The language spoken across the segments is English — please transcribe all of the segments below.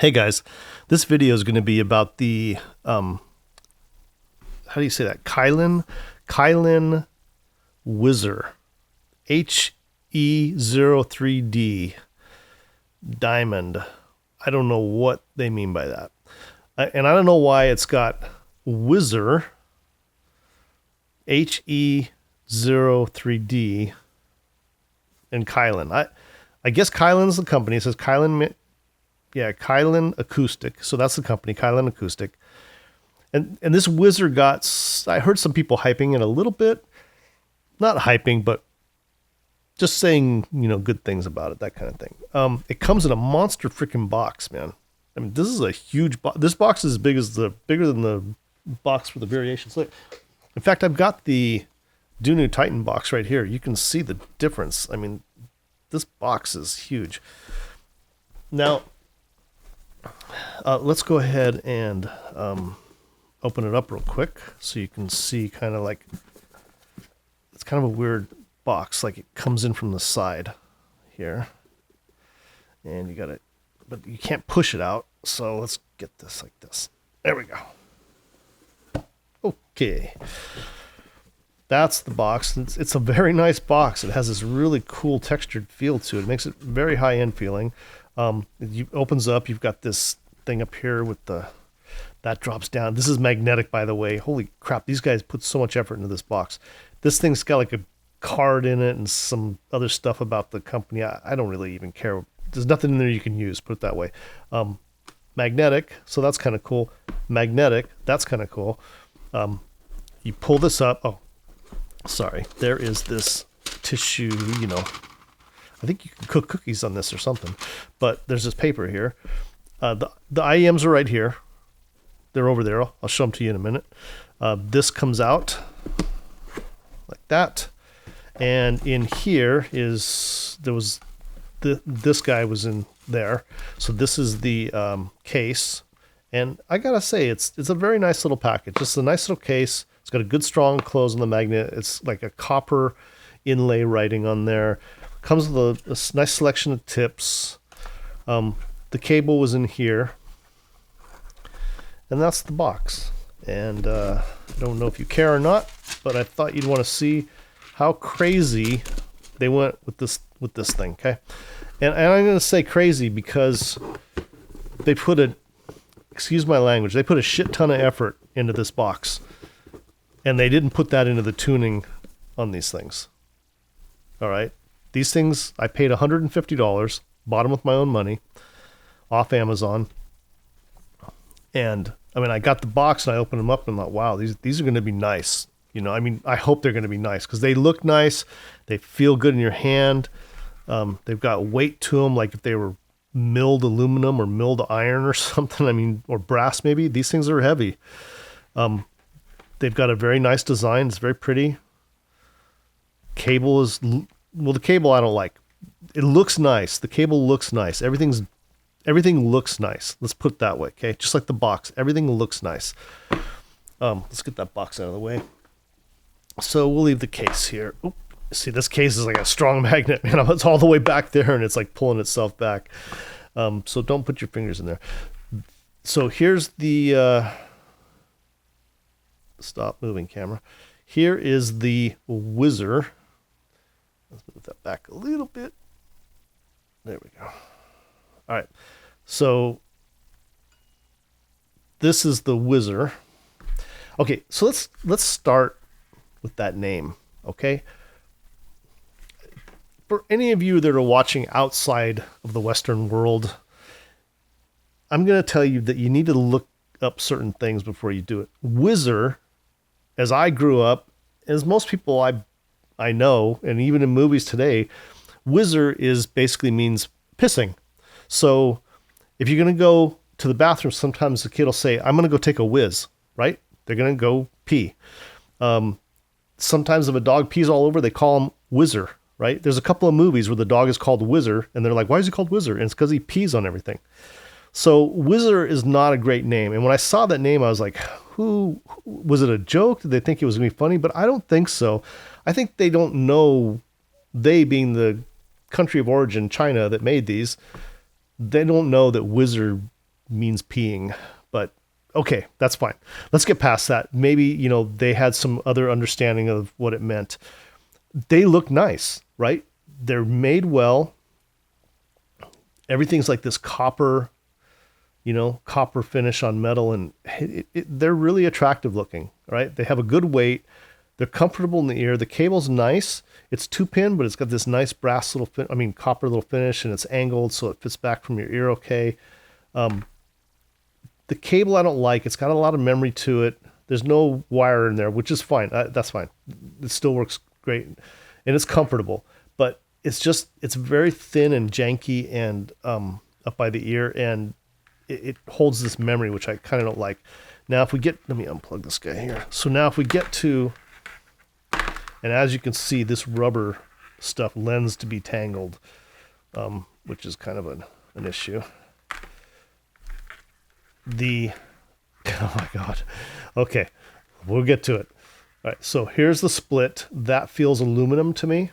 Hey guys, this video is going to be about the, how do you say that? Kylin Whizzer HE03D Diamond. I don't know what they mean by that. And I don't know why it's got Whizzer HE03D and Kylin. I guess Kylin's the company. It says Kylin. Yeah, Kylin Acoustic. So that's the company, Kylin Acoustic. And this Whizzer got, I heard some people hyping it a little bit. Not hyping, but just saying, you know, good things about it, that kind of thing. It comes in a monster freaking box, man. I mean, this is a huge box. This box is bigger than the box for the variations. Look, in fact, I've got the Dunu Titan box right here. You can see the difference. I mean, this box is huge. Now, let's go ahead and open it up real quick so you can see kind of like, it's kind of a weird box, like it comes in from the side here. And you got it, but you can't push it out. So let's get this like this. There we go. Okay. That's the box. It's a very nice box. It has this really cool textured feel to it. It makes it very high-end feeling. It opens up. You've got this thing up here with that drops down. This is magnetic, by the way. Holy crap. These guys put so much effort into this box. This thing's got like a card in it and some other stuff about the company. I don't really even care. There's nothing in there you can use, put it that way. Magnetic. So that's kind of cool. Magnetic. That's kind of cool. You pull this up. Oh, sorry. There is this tissue, you know, I think you can cook cookies on this or something, but there's this paper here. The IEMs are right here. They're over there. I'll show them to you in a minute. This comes out like that. And in here is, this guy was in there. So this is the case. And I gotta say, it's a very nice little package. It's a nice little case. It's got a good strong close on the magnet. It's like a copper inlay writing on there. Comes with a nice selection of tips. The cable was in here. And that's the box. And I don't know if you care or not, but I thought you'd want to see how crazy they went with this thing, okay? And I'm going to say crazy because they put excuse my language, they put a shit ton of effort into this box. And they didn't put that into the tuning on these things. All right? These things, I paid $150, bought them with my own money, off Amazon. And, I mean, I got the box and I opened them up and I thought, wow, these are going to be nice. You know, I mean, I hope they're going to be nice because they look nice. They feel good in your hand. They've got weight to them, like if they were milled aluminum or milled iron or something. I mean, or brass maybe. These things are heavy. They've got a very nice design. It's very pretty. Cable is... Well, the cable I don't like. It looks nice. The cable looks nice. Everything looks nice. Let's put it that way, okay? Just like the box. Everything looks nice. Let's get that box out of the way. So we'll leave the case here. Oop. See, this case is like a strong magnet, man. It's all the way back there, and it's like pulling itself back. So don't put your fingers in there. So here's the... stop moving, camera. Here is the Whizzer. Let's move that back a little bit. There we go. All right. So this is the Whizzer. Okay, so let's start with that name, okay? For any of you that are watching outside of the Western world, I'm going to tell you that you need to look up certain things before you do it. Whizzer, as I grew up, as most people I know, and even in movies today, Whizzer basically means pissing. So if you're going to go to the bathroom, sometimes the kid will say, I'm going to go take a whiz, right? They're going to go pee. Sometimes if a dog pees all over, they call him Whizzer, right? There's a couple of movies where the dog is called Whizzer, and they're like, why is he called Whizzer? And it's because he pees on everything. So Whizzer is not a great name. And when I saw that name, I was like, was it a joke? Did they think it was going to be funny? But I don't think so. I think they don't know, they being the country of origin, China, that made these, they don't know that Whizzer means peeing, but okay, that's fine. Let's get past that. Maybe, you know, they had some other understanding of what it meant. They look nice, right? They're made well. Everything's like this copper, you know, copper finish on metal, and they're really attractive looking, right? They have a good weight. They're comfortable in the ear. The cable's nice. It's 2-pin, but it's got this nice brass little, copper little finish, and it's angled so it fits back from your ear okay. The cable I don't like. It's got a lot of memory to it. There's no wire in there, which is fine. That's fine. It still works great, and it's comfortable. But it's very thin and janky and up by the ear, and it holds this memory, which I kind of don't like. Now, if we get, let me unplug this guy here. So now if we get to, and as you can see, this rubber stuff lends to be tangled, which is kind of an issue. Oh my God. Okay, we'll get to it. All right, so here's the split. That feels aluminum to me.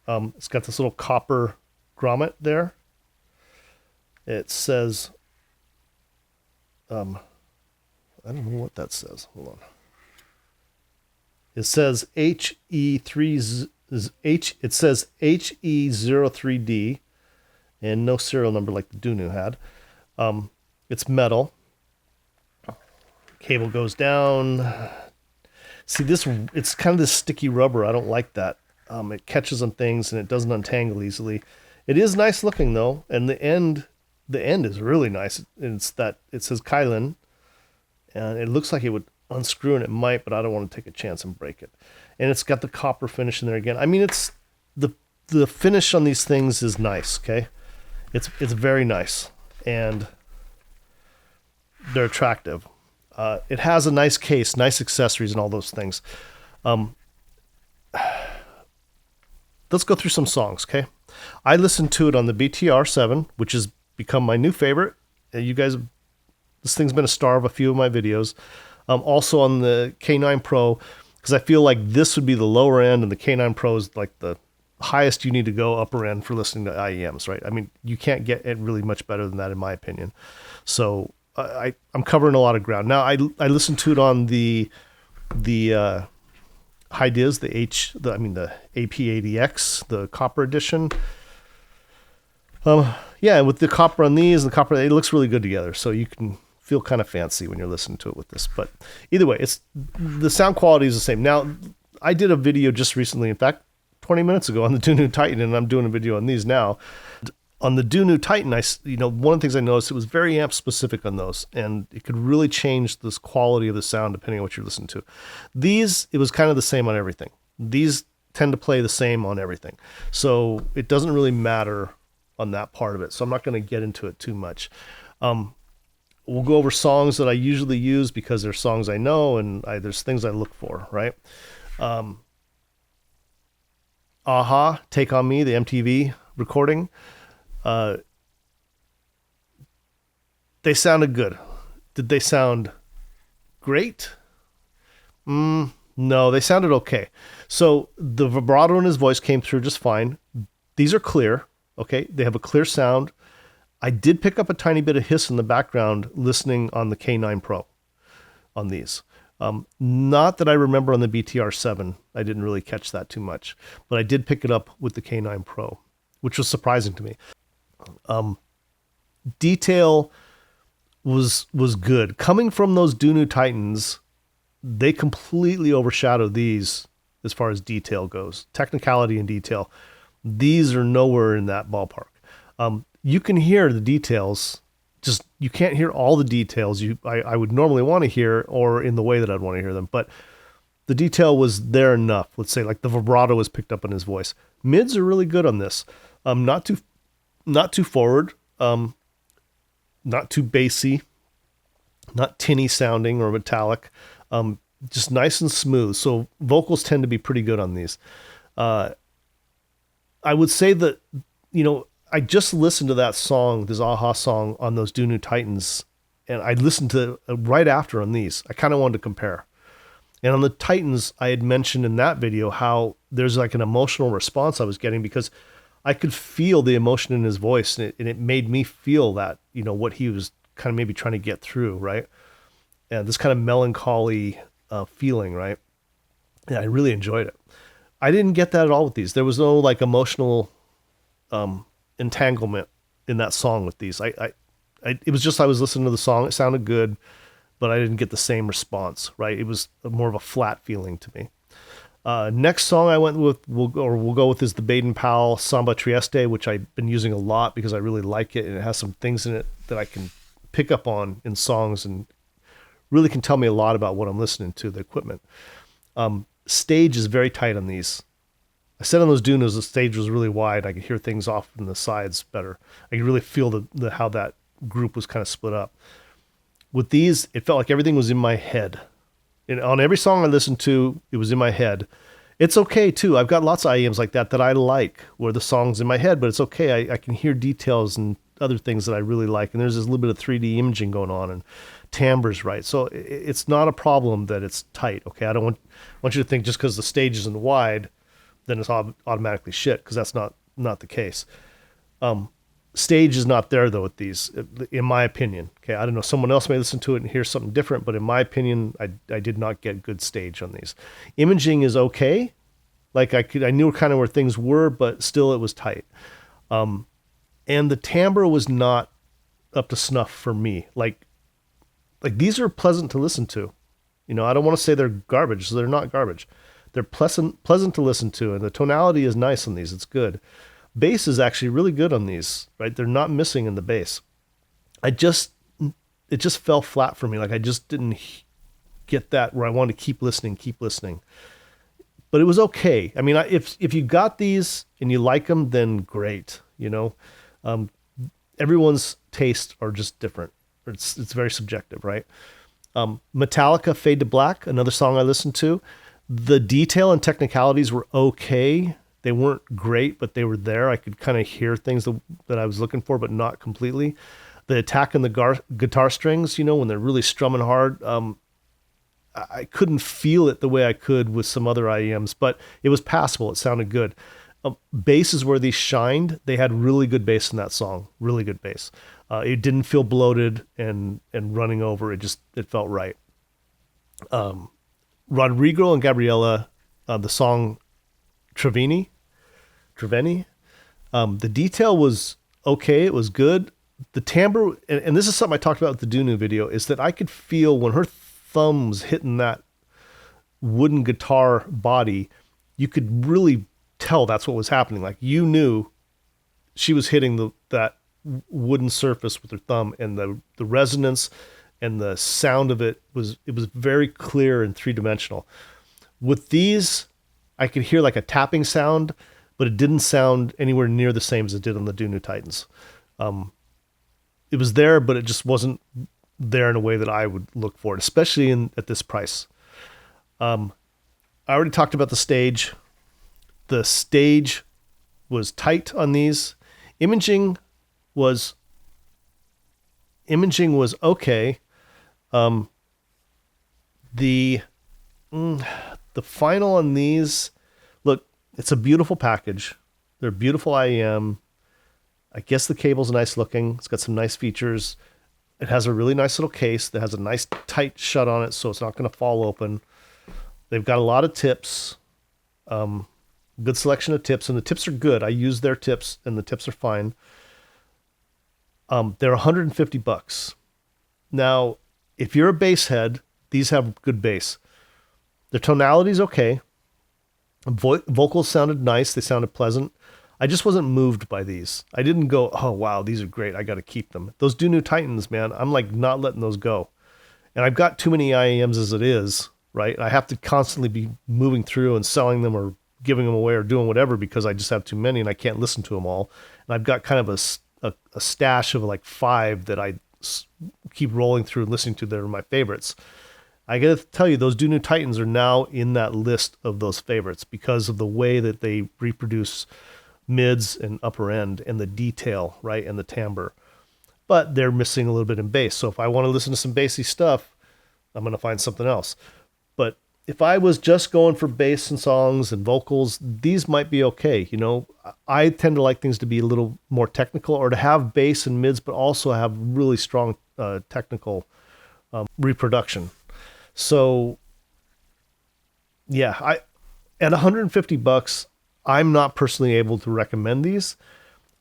It's got this little copper grommet there. It says, I don't know what that says. Hold on. It says HE3 it says HE03D, and no serial number like the Dunu had. It's metal. Cable goes down. See this, it's kind of this sticky rubber. I don't like that. It catches on things and it doesn't untangle easily. It is nice looking though, and the end is really nice. It's that it says Kylin, and it looks like it would unscrew, and it might, but I don't want to take a chance and break it. And it's got the copper finish in there again. I mean, it's the finish on these things is nice. Okay, it's very nice, and they're attractive. It has a nice case, nice accessories, and all those things. Let's go through some songs, okay? I listened to it on the BTR7, which has become my new favorite. You guys, this thing's been a star of a few of my videos. Also on the K9 Pro, because I feel like this would be the lower end, and the K9 Pro is like the highest you need to go, upper end for listening to IEMs, right? I mean, you can't get it really much better than that, in my opinion. So I'm covering a lot of ground. Now, I listened to it on the high dis, the AP80X, the copper edition. Yeah, with the copper on these and the copper, it looks really good together. So you can feel kind of fancy when you're listening to it with this. But either way, the sound quality is the same. Now, I did a video just recently, in fact, 20 minutes ago on the Dunu Titan, and I'm doing a video on these now. On the Dunu Titan, one of the things I noticed, it was very amp specific on those, and it could really change this quality of the sound depending on what you're listening to. These, it was kind of the same on everything. These tend to play the same on everything. So it doesn't really matter on that part of it. So I'm not going to get into it too much. We'll go over songs that I usually use because they're songs I know, and there's things I look for, right? Aha, Take On Me, the MTV recording. They sounded good. Did they sound great? No, they sounded okay. So the vibrato in his voice came through just fine. These are clear. Okay. They have a clear sound. I did pick up a tiny bit of hiss in the background listening on the K9 Pro on these. Not that I remember on the BTR7. I didn't really catch that too much, but I did pick it up with the K9 Pro, which was surprising to me. Detail was good. Coming from those Dunu Titans, they completely overshadowed these as far as detail goes. Technicality and detail. These are nowhere in that ballpark. You can hear the details, just you can't hear all the details I would normally want to hear, or in the way that I'd want to hear them. But the detail was there enough. Let's say like the vibrato was picked up in his voice. Mids are really good on this. Not too forward, not too bassy, not tinny sounding or metallic, just nice and smooth. So vocals tend to be pretty good on these. I would say that, I just listened to that song, this Aha song on those Dunu Titans, and I listened to it right after on these. I kind of wanted to compare. And on the Titans, I had mentioned in that video how there's like an emotional response I was getting because I could feel the emotion in his voice, and it made me feel that, what he was kind of maybe trying to get through, right? And this kind of melancholy feeling, right? Yeah, I really enjoyed it. I didn't get that at all with these. There was no like emotional entanglement in that song with these. It was just I was listening to the song. It sounded good, but I didn't get the same response, right? It was more of a flat feeling to me. Next song I went with, we'll go with, is the Baden Powell Samba Trieste, which I've been using a lot because I really like it, and it has some things in it that I can pick up on in songs and really can tell me a lot about what I'm listening to, the equipment. Stage is very tight on these. I said on those Dunos, the stage was really wide. I could hear things off from the sides better. I could really feel how that group was kind of split up. With these, it felt like everything was in my head. And on every song I listened to, it was in my head. It's okay too. I've got lots of IEMs like that I like, where the song's in my head, but it's okay. I can hear details and other things that I really like. And there's this little bit of 3D imaging going on, and timbre's right. So it's not a problem that it's tight. Okay. I don't want you to think just because the stage isn't wide, then it's automatically shit, because that's not the case. Stage is not there though with these, in my opinion. Okay, I don't know. Someone else may listen to it and hear something different, but in my opinion, I did not get good stage on these. Imaging is okay. Like I knew kind of where things were, but still it was tight. And the timbre was not up to snuff for me. Like these are pleasant to listen to. You know, I don't want to say they're garbage. So they're not garbage. They're pleasant to listen to, and the tonality is nice on these. It's good. Bass is actually really good on these, right? They're not missing in the bass. It just fell flat for me. Like I just didn't get that where I wanted to keep listening. But it was okay. I mean, if you got these and you like them, then great. You know, everyone's tastes are just different. It's very subjective, right? Metallica, Fade to Black, another song I listened to. The detail and technicalities were okay. They weren't great, but they were there. I could kind of hear things that I was looking for, but not completely. The attack in the guitar strings, you know, when they're really strumming hard, I couldn't feel it the way I could with some other IEMs, but it was passable. It sounded good. Bass is where these shined. They had really good bass in that song, really good bass. It didn't feel bloated and running over. It felt right. Rodrigo and Gabriela, the song Triveni. The detail was okay. It was good. The timbre, and this is something I talked about with the Dunu video, is that I could feel when her thumb was hitting that wooden guitar body, you could really tell that's what was happening. Like you knew she was hitting that wooden surface with her thumb, and the resonance and the sound of it was very clear and three-dimensional. With these, I could hear like a tapping sound, but it didn't sound anywhere near the same as it did on the Dunu Titans. It was there, but it just wasn't there in a way that I would look for it, especially at this price. I already talked about the stage. The stage was tight on these. Imaging was okay. The final on these, look, it's a beautiful package. They're beautiful IEM. I guess the cable's nice looking. It's got some nice features. It has a really nice little case that has a nice tight shut on it, so it's not going to fall open. They've got a lot of tips, good selection of tips, and the tips are good. I use their tips, and the tips are fine. They're $150. Now, if you're a bass head, these have good bass. The tonality's okay. Vocals sounded nice. They sounded pleasant. I just wasn't moved by these. I didn't go, oh, wow, these are great. I got to keep them. Those Dunu Titans, man, I'm like not letting those go. And I've got too many IEMs as it is, right? I have to constantly be moving through and selling them or giving them away or doing whatever because I just have too many and I can't listen to them all. And I've got kind of a stash of like 5 that I keep rolling through and listening to that are my favorites. I got to tell you, those Dunu Titans are now in that list of those favorites because of the way that they reproduce mids and upper end and the detail, right, and the timbre. But they're missing a little bit in bass. So if I want to listen to some bassy stuff, I'm going to find something else. But if I was just going for bass and songs and vocals, these might be okay. You know, I tend to like things to be a little more technical or to have bass and mids, but also have really strong technical reproduction. So yeah, at $150, I'm not personally able to recommend these.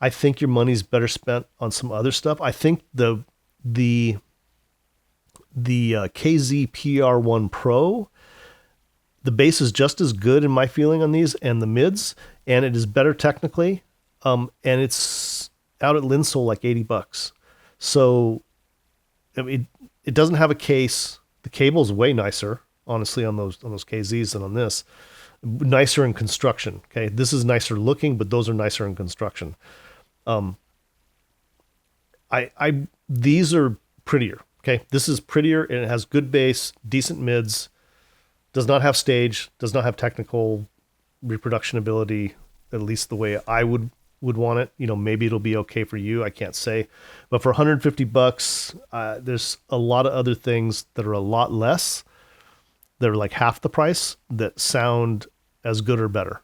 I think your money's better spent on some other stuff. I think the KZ PR1 Pro, the bass is just as good in my feeling on these, and the mids, and it is better technically. And it's out at Linsole like $80. So I mean, it doesn't have a case. The cable's way nicer, honestly, on those KZs than on this. Nicer in construction. Okay, this is nicer looking, but those are nicer in construction. These are prettier. Okay, this is prettier and it has good bass, decent mids. Does not have stage. Does not have technical reproduction ability. At least the way I would want it. You know, maybe it'll be okay for you. I can't say. But for $150, there's a lot of other things that are a lot less. They're like half the price that sound as good or better.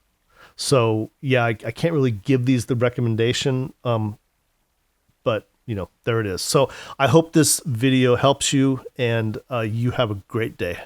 So yeah, I can't really give these the recommendation. But you know, there it is. So I hope this video helps you, and you have a great day.